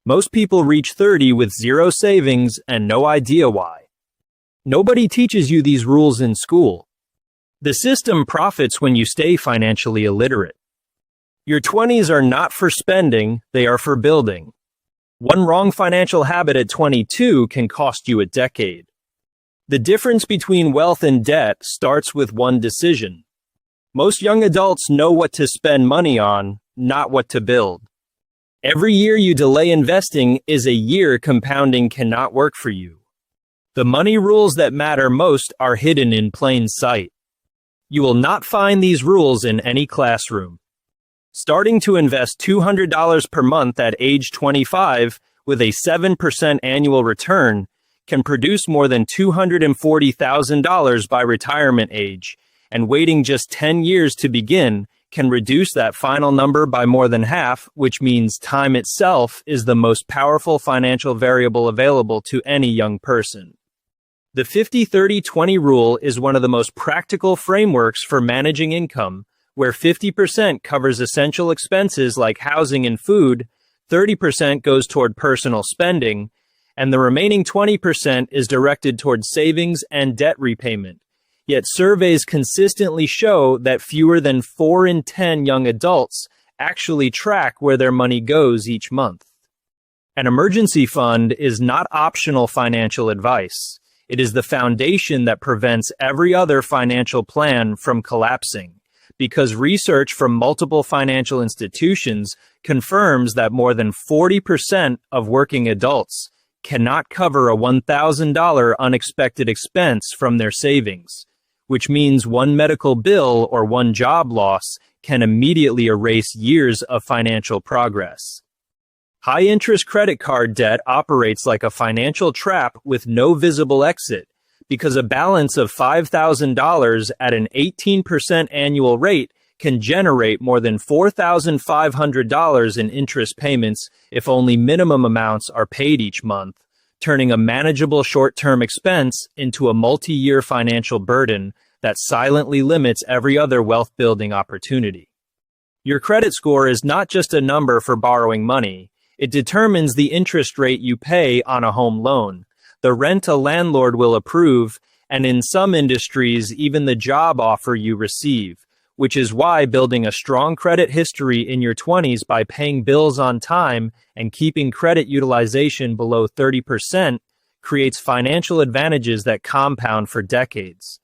Most people reach 30 with zero savings and no idea why. Nobody teaches you these rules in school. The system profits when you stay financially illiterate. Your 20s are not for spending, they are for building. One wrong financial habit at 22 can cost you a decade. The difference between wealth and debt starts with one decision. Most young adults know what to spend money on, not what to build. Every year you delay investing is a year compounding cannot work for you. The money rules that matter most are hidden in plain sight. You will not find these rules in any classroom. Starting to invest $200 per month at age 25 with a 7% annual return can produce more than $240,000 by retirement age, and waiting just 10 years to begin can reduce that final number by more than half, which means time itself is the most powerful financial variable available to any young person. The 50-30-20 rule is one of the most practical frameworks for managing income, where 50% covers essential expenses like housing and food, 30% goes toward personal spending, and the remaining 20% is directed toward savings and debt repayment. Yet surveys consistently show that fewer than 4 in 10 young adults actually track where their money goes each month. An emergency fund is not optional financial advice. It is the foundation that prevents every other financial plan from collapsing, because research from multiple financial institutions confirms that more than 40% of working adults cannot cover a $1,000 unexpected expense from their savings, which means one medical bill or one job loss can immediately erase years of financial progress. High-interest credit card debt operates like a financial trap with no visible exit, because a balance of $5,000 at an 18% annual rate can generate more than $4,500 in interest payments if only minimum amounts are paid each month, turning a manageable short-term expense into a multi-year financial burden that silently limits every other wealth-building opportunity. Your credit score is not just a number for borrowing money. It determines the interest rate you pay on a home loan, the rent a landlord will approve, and in some industries, even the job offer you receive, which is why building a strong credit history in your 20s by paying bills on time and keeping credit utilization below 30% creates financial advantages that compound for decades.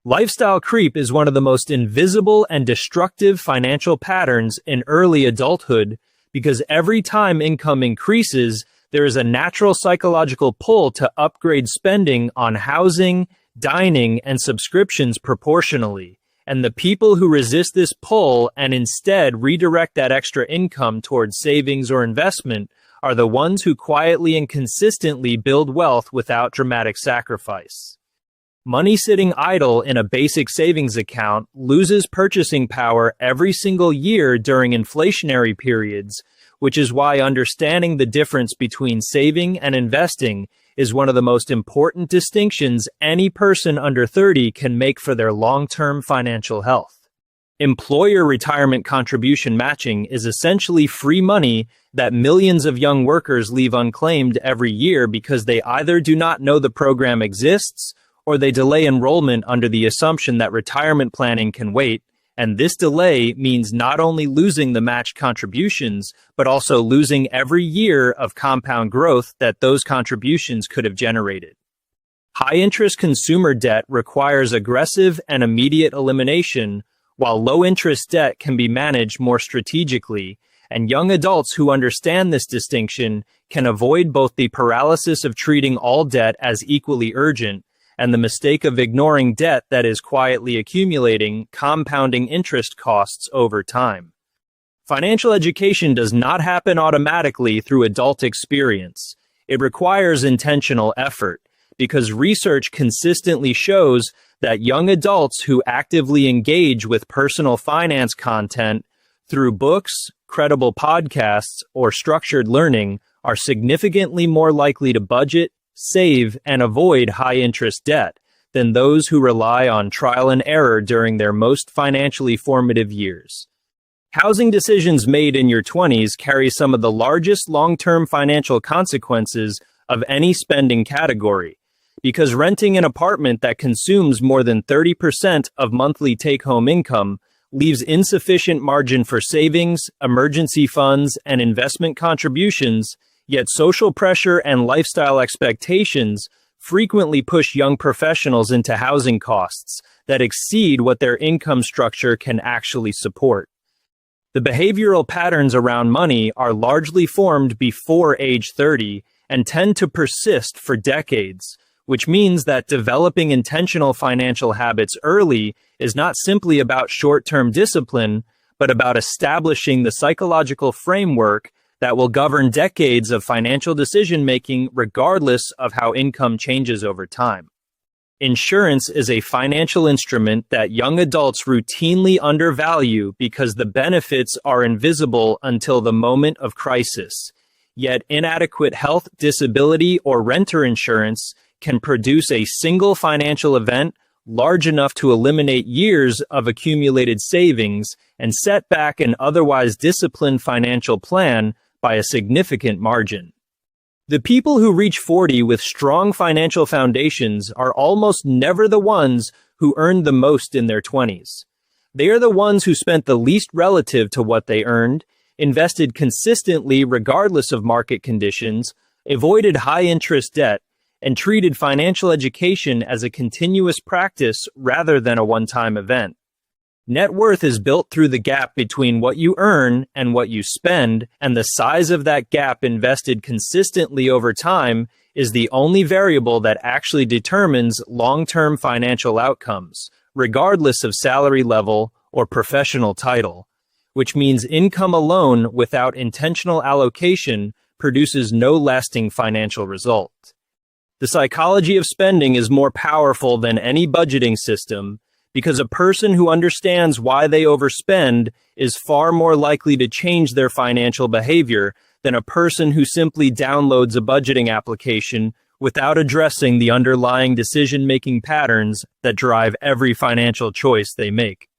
Lifestyle creep is one of the most invisible and destructive financial patterns in early adulthood, because every time income increases, there is a natural psychological pull to upgrade spending on housing, dining, and subscriptions proportionally. And the people who resist this pull and instead redirect that extra income towards savings or investment are the ones who quietly and consistently build wealth without dramatic sacrifice. Money sitting idle in a basic savings account loses purchasing power every single year during inflationary periods, which is why understanding the difference between saving and investing is one of the most important distinctions any person under 30 can make for their long-term financial health. Employer retirement contribution matching is essentially free money that millions of young workers leave unclaimed every year because they either do not know the program exists or they delay enrollment under the assumption that retirement planning can wait, and this delay means not only losing the matched contributions, but also losing every year of compound growth that those contributions could have generated. High-interest consumer debt requires aggressive and immediate elimination, while low-interest debt can be managed more strategically, and young adults who understand this distinction can avoid both the paralysis of treating all debt as equally urgent and the mistake of ignoring debt that is quietly accumulating, compounding interest costs over time. Financial education does not happen automatically through adult experience. It requires intentional effort, because research consistently shows that young adults who actively engage with personal finance content through books, credible podcasts, or structured learning are significantly more likely to budget, save, and avoid high-interest debt than those who rely on trial and error during their most financially formative years. Housing decisions made in your 20s carry some of the largest long-term financial consequences of any spending category, because renting an apartment that consumes more than 30% of monthly take-home income leaves insufficient margin for savings, emergency funds, and investment contributions, yet social pressure and lifestyle expectations frequently push young professionals into housing costs that exceed what their income structure can actually support. The behavioral patterns around money are largely formed before age 30 and tend to persist for decades, which means that developing intentional financial habits early is not simply about short-term discipline, but about establishing the psychological framework that will govern decades of financial decision-making regardless of how income changes over time. Insurance is a financial instrument that young adults routinely undervalue because the benefits are invisible until the moment of crisis. Yet inadequate health, disability, or renter insurance can produce a single financial event large enough to eliminate years of accumulated savings and set back an otherwise disciplined financial plan by a significant margin. The people who reach 40 with strong financial foundations are almost never the ones who earned the most in their 20s. They are the ones who spent the least relative to what they earned, invested consistently regardless of market conditions, avoided high-interest debt, and treated financial education as a continuous practice rather than a one-time event. Net worth is built through the gap between what you earn and what you spend, and the size of that gap invested consistently over time is the only variable that actually determines long-term financial outcomes, regardless of salary level or professional title, which means income alone without intentional allocation produces no lasting financial result. The psychology of spending is more powerful than any budgeting system, because a person who understands why they overspend is far more likely to change their financial behavior than a person who simply downloads a budgeting application without addressing the underlying decision-making patterns that drive every financial choice they make.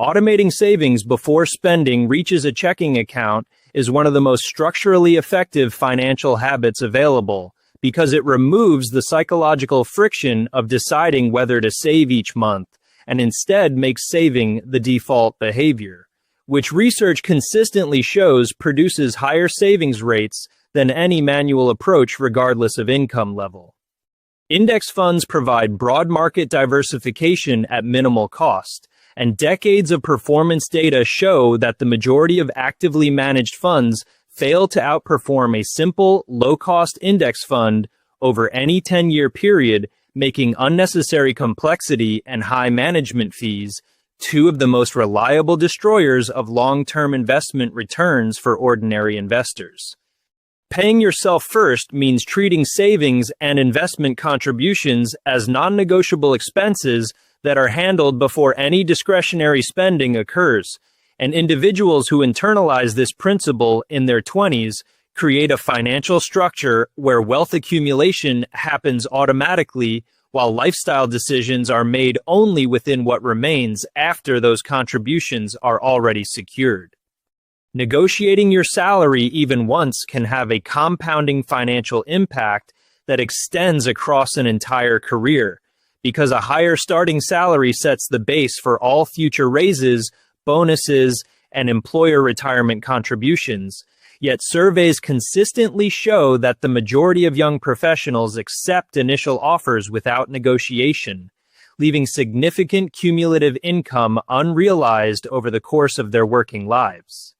Automating savings before spending reaches a checking account is one of the most structurally effective financial habits available, because it removes the psychological friction of deciding whether to save each month, and instead makes saving the default behavior, which research consistently shows produces higher savings rates than any manual approach regardless of income level. Index funds provide broad market diversification at minimal cost, and decades of performance data show that the majority of actively managed funds fail to outperform a simple, low-cost index fund over any 10-year period, making unnecessary complexity and high management fees two of the most reliable destroyers of long-term investment returns for ordinary investors. Paying yourself first means treating savings and investment contributions as non-negotiable expenses that are handled before any discretionary spending occurs, and individuals who internalize this principle in their 20s create a financial structure where wealth accumulation happens automatically while lifestyle decisions are made only within what remains after those contributions are already secured. Negotiating your salary even once can have a compounding financial impact that extends across an entire career, because a higher starting salary sets the base for all future raises, bonuses, and employer retirement contributions. Yet surveys consistently show that the majority of young professionals accept initial offers without negotiation, leaving significant cumulative income unrealized over the course of their working lives.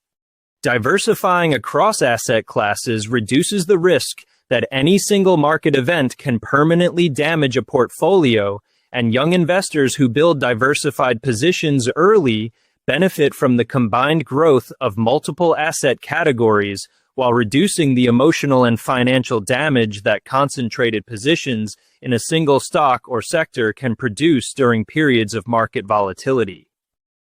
Diversifying across asset classes reduces the risk that any single market event can permanently damage a portfolio, and young investors who build diversified positions early benefit from the combined growth of multiple asset categories while reducing the emotional and financial damage that concentrated positions in a single stock or sector can produce during periods of market volatility.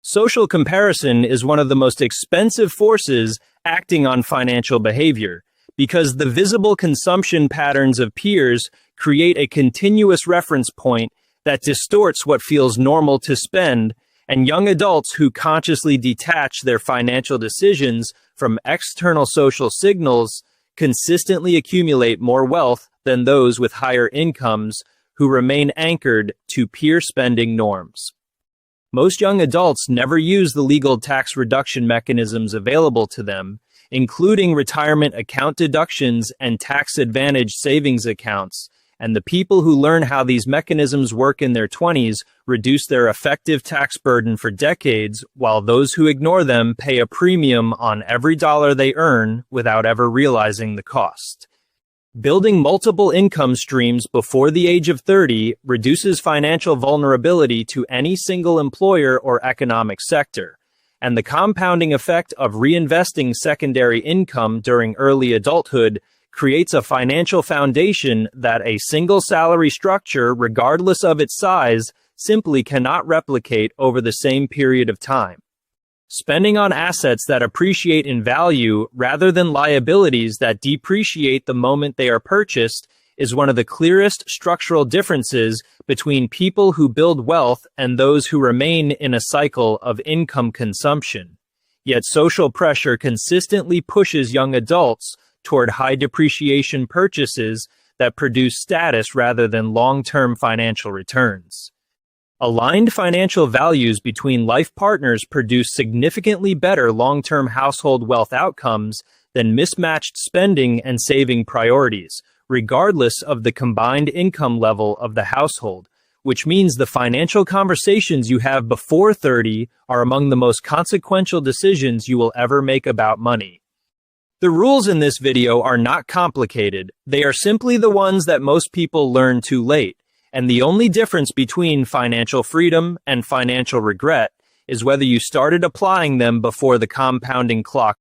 Social comparison is one of the most expensive forces acting on financial behavior, because the visible consumption patterns of peers create a continuous reference point that distorts what feels normal to spend and young adults who consciously detach their financial decisions from external social signals consistently accumulate more wealth than those with higher incomes who remain anchored to peer spending norms. Most young adults never use the legal tax reduction mechanisms available to them, including retirement account deductions and tax-advantaged savings accounts, and the people who learn how these mechanisms work in their 20s reduce their effective tax burden for decades, while those who ignore them pay a premium on every dollar they earn without ever realizing the cost. Building multiple income streams before the age of 30 reduces financial vulnerability to any single employer or economic sector, and the compounding effect of reinvesting secondary income during early adulthood creates a financial foundation that a single salary structure, regardless of its size, simply cannot replicate over the same period of time. Spending on assets that appreciate in value rather than liabilities that depreciate the moment they are purchased is one of the clearest structural differences between people who build wealth and those who remain in a cycle of income consumption. Yet social pressure consistently pushes young adults toward high depreciation purchases that produce status rather than long-term financial returns. Aligned financial values between life partners produce significantly better long-term household wealth outcomes than mismatched spending and saving priorities, regardless of the combined income level of the household, which means the financial conversations you have before 30 are among the most consequential decisions you will ever make about money. The rules in this video are not complicated. They are simply the ones that most people learn too late. And the only difference between financial freedom and financial regret is whether you started applying them before the compounding clock